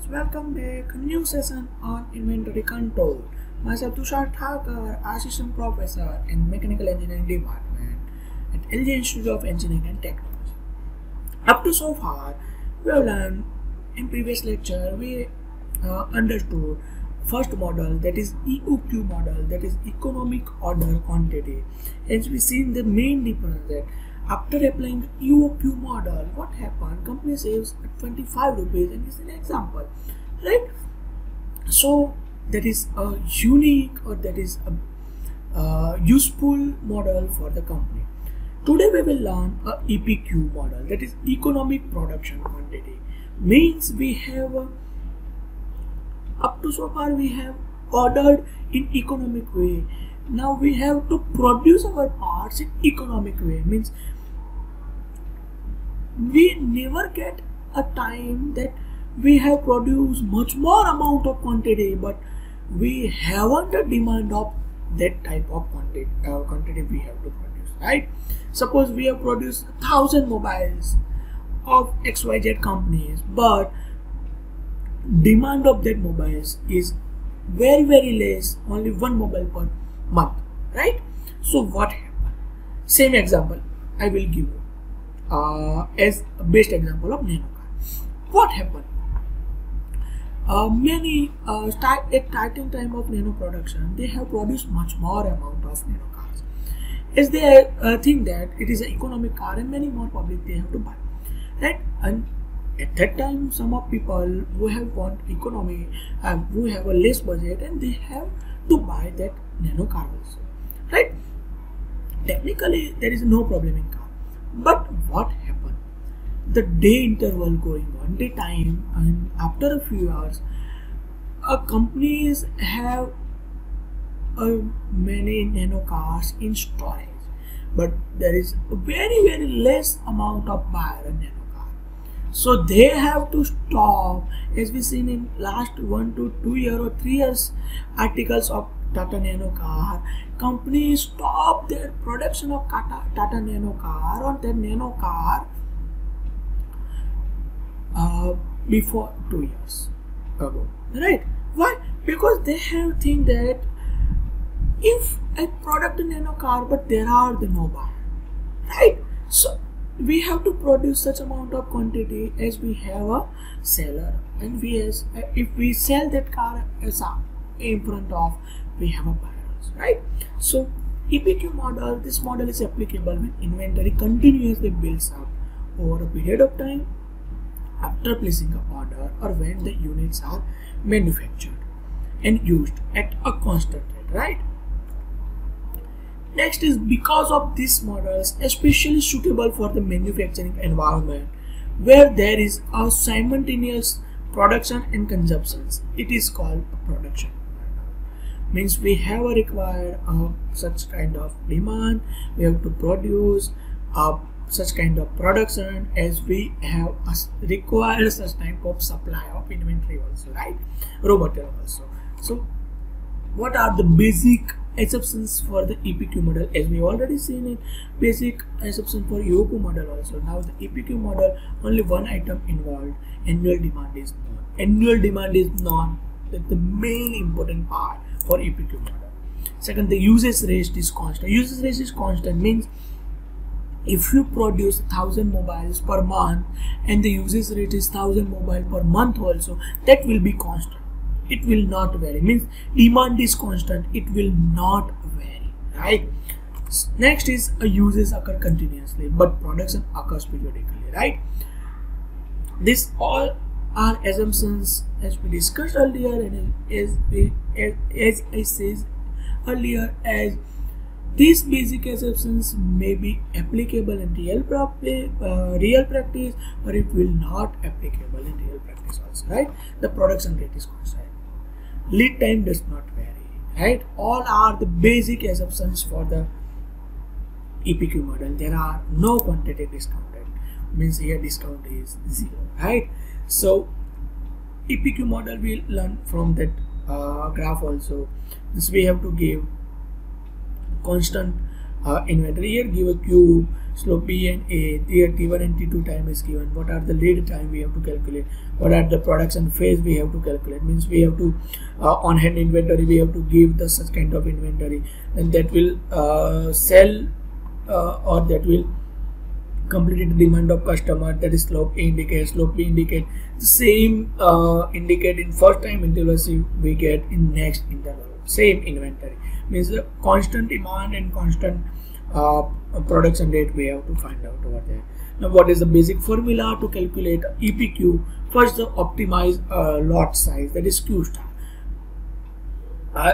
welcome back. New session on inventory control. Myself Tushar Thakur, assistant professor in mechanical engineering department at LG Institute of Engineering and Technology. Up to so far, we have learned in previous lecture we understood first model, that is EOQ model, that is economic order quantity. As we seen the main difference that after applying EOQ model, what happened? Company saves 25 rupees, and this is an example, right? So that is a unique, or that is a useful model for the company. Today we will learn a EPQ model, that is economic production quantity. Means we have up to so far we have ordered in economic way. Now we have to produce our parts in economic way. Means we never get a time that we have produced much more amount of quantity, but we haven't a demand of that type of quantity we have to produce, right? Suppose we have produced 1,000 mobiles of XYZ companies, but demand of that mobiles is very less, only one mobile per month, right? So what happened? Same example I will give you as a best example of nano car. What happened? Many at starting time of nano production, they have produced much more amount of nano cars, as they think that it is an economic car and many more public they have to buy, right? And at that time, some of people who have want economy, who have a less budget, and they have to buy that nano car also, right? Technically, there is no problem in car, but what happened? The day interval going on, day time, and after a few hours, companies have many nano cars in storage, but there is a very less amount of buyer in nano. So they have to stop, as we seen in last 1 to 2 years or 3 years articles of Tata Nano car. Companies stop their production of Tata Nano car or their Nano car before 2 years ago, right? Why? Because they have think that if I product a nano car, but there are the no buyer, right? So we have to produce such amount of quantity as we have a seller, and if we sell that car as in front of, we have a buyers, right? So EPQ model, this model is applicable when inventory continuously builds up over a period of time after placing an order, or when the units are manufactured and used at a constant rate, right? Next is, because of these models especially suitable for the manufacturing environment where there is a simultaneous production and consumptions, it is called a production model. Means we have a required such kind of demand, we have to produce such kind of production, as we have required such type of supply of inventory also, right? Raw material also. So what are the basic assumptions for the EPQ model? As we already seen it, basic assumption for EOQ model also. Now the EPQ model, only one item involved, annual demand is known. Annual demand is known, that's the main important part for EPQ model. Second, the usage rate is constant. Usage rate is constant means if you produce 1,000 mobiles per month and the usage rate is 1,000 mobile per month also, that will be constant. It will not vary. Means demand is constant, it will not vary, right? Next is a uses occur continuously, but production occurs periodically, right? This all are assumptions as we discussed earlier, and as I said earlier, as these basic assumptions may be applicable in real practice, or it will not applicable in real practice also, right? The production rate is constant. Lead time does not vary, right? All are the basic assumptions for the EPQ model. There are no quantity discounted, means here discount is 0, right? So EPQ model we learn from that graph also. This we have to give constant inventory. Here give a Q, slope B and A. Here T1 and T2 time is given. What are the lead time we have to calculate? What are the production phase we have to calculate? Means we have to on hand inventory, we have to give the such kind of inventory, and that will sell or that will complete the demand of customer. That is slope A indicate, slope B indicate. The same indicate in first time interval we get in next interval. Same inventory means the constant demand and constant production rate we have to find out over there. Now what is the basic formula to calculate EPQ? First the optimize lot size, that is Q star,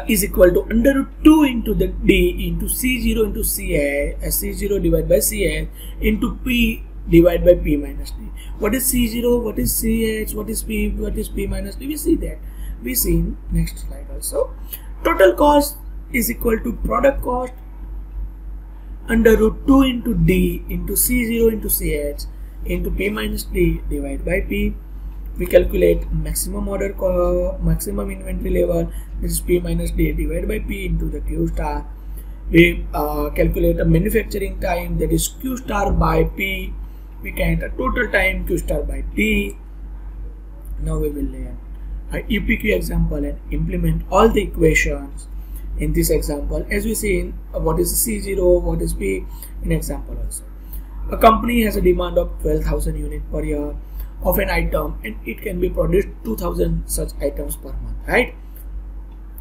is equal to under root 2 into the D into C0 into CA, C0 divided by CA into P divided by P minus D. What is C0? What is CH? What is P? What is P minus D? We see that. We see in next slide also. Total cost is equal to product cost under root 2 into D into C0 into CH into P minus D divided by P. We calculate maximum order maximum inventory level, this is P minus D divided by P into the Q star. We calculate a manufacturing time, that is Q star by P. We count a total time Q star by T. Now we will learn an EPQ example and implement all the equations in this example. As we see in what is C0, what is P in example also. A company has a demand of 12,000 units per year of an item, and it can be produced 2,000 such items per month, right?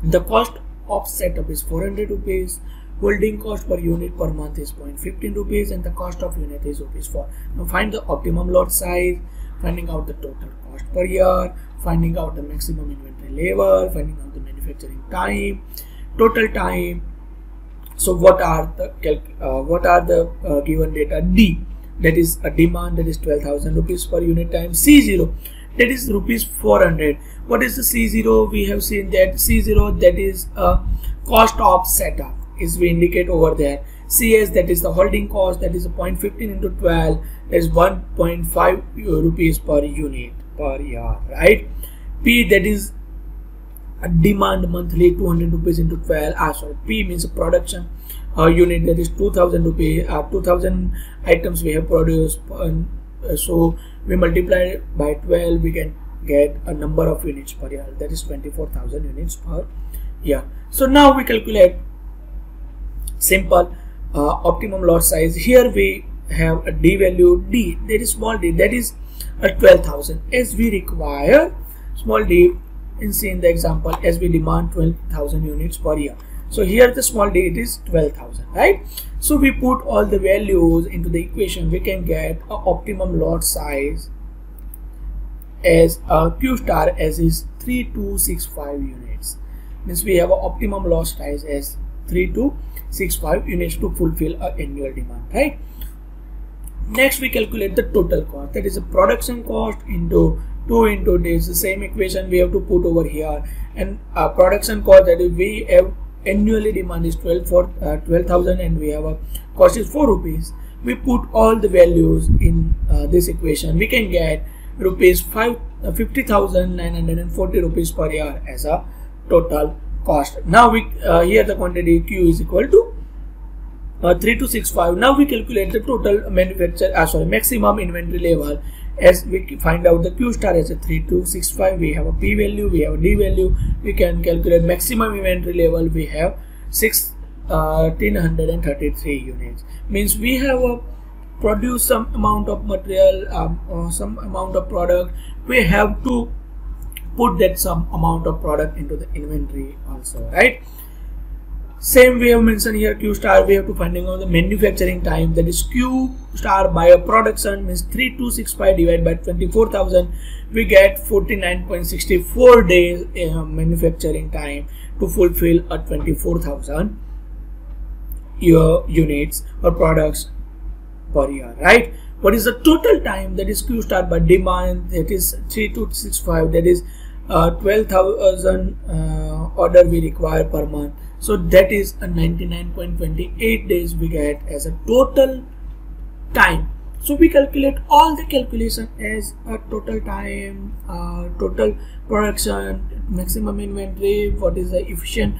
The cost of setup is 400 rupees, holding cost per unit per month is 0.15 rupees, and the cost of unit is rupees 4. Now find the optimum lot size, finding out the total cost per year, finding out the maximum inventory level, finding out the manufacturing time, total time. So what are the given data? D, that is a demand, that is 12,000 rupees per unit time. C0, that is rupees 400. What is the C0? We have seen that C0, that is a cost of setup, is we indicate over there. CS, that is the holding cost, that is a 0.15 into 12, that is 1.5 rupees per unit per year, right? P, that is a demand monthly, 200 rupees into 12. Sorry, P means a production unit, that is 2,000 rupees. 2,000 items we have produced, so we multiply by 12, we can get a number of units per year, that is 24,000 units per year. So now we calculate simple optimum lot size. Here we have a D value, D, that is small d, that is a 12,000, as we require small d in the example, as we demand 12,000 units per year. So here the small d, it is 12,000, right? So we put all the values into the equation, we can get a optimum lot size as Q star as is 3265 units. Means we have an optimum lot size as 3265 units to fulfill our annual demand, right? Next we calculate the total cost, that is a production cost into 2 into days. The same equation we have to put over here, and production cost, that is we have annually demand is 12,000 and we have a cost is 4 rupees. We put all the values in this equation, we can get rupees 50,940 rupees per year as a total cost. Now we here the quantity Q is equal to 3265. Now we calculate the total maximum inventory level, as we find out the Q star as a 3265. We have a P value, we have a D value, we can calculate maximum inventory level, we have 1633 units. Means we have a produce some amount of material, some amount of product, we have to put that some amount of product into the inventory also, right? Same we have mentioned here Q star, we have to finding out the manufacturing time, that is Q star by a production, means 3265 divided by 24,000, we get 49.64 days manufacturing time to fulfill a 24,000 units or products per year, right? What is the total time? That is Q star by demand, that is 3265, that is 12,000 order we require per month. So that is a 99.28 days we get as a total time. So we calculate all the calculation as a total time, total production, maximum inventory, what is the efficient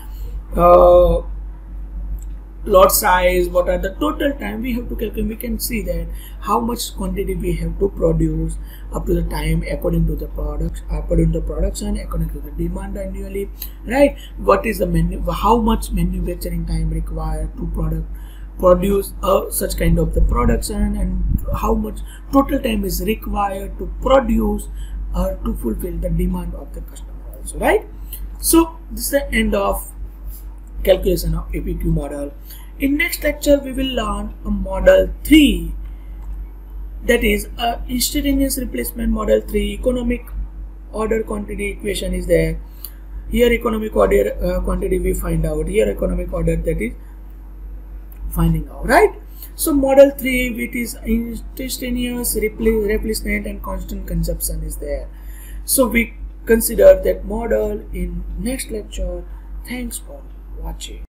lot size, what are the total time, we have to calculate. We can see that how much quantity we have to produce up to the time according to the products, according to the production, according to the demand annually, right? What is the how much manufacturing time required to produce such kind of the production, and how much total time is required to produce to fulfill the demand of the customer also, right? So this is the end of calculation of APQ model. In next lecture we will learn a model 3, that is a instantaneous replacement model 3. Economic order quantity equation is there. Here economic order quantity we find out, here economic order, that is finding out, right? So model 3, which is instantaneous replacement and constant consumption is there. So we consider that model in next lecture. Thanks for watching.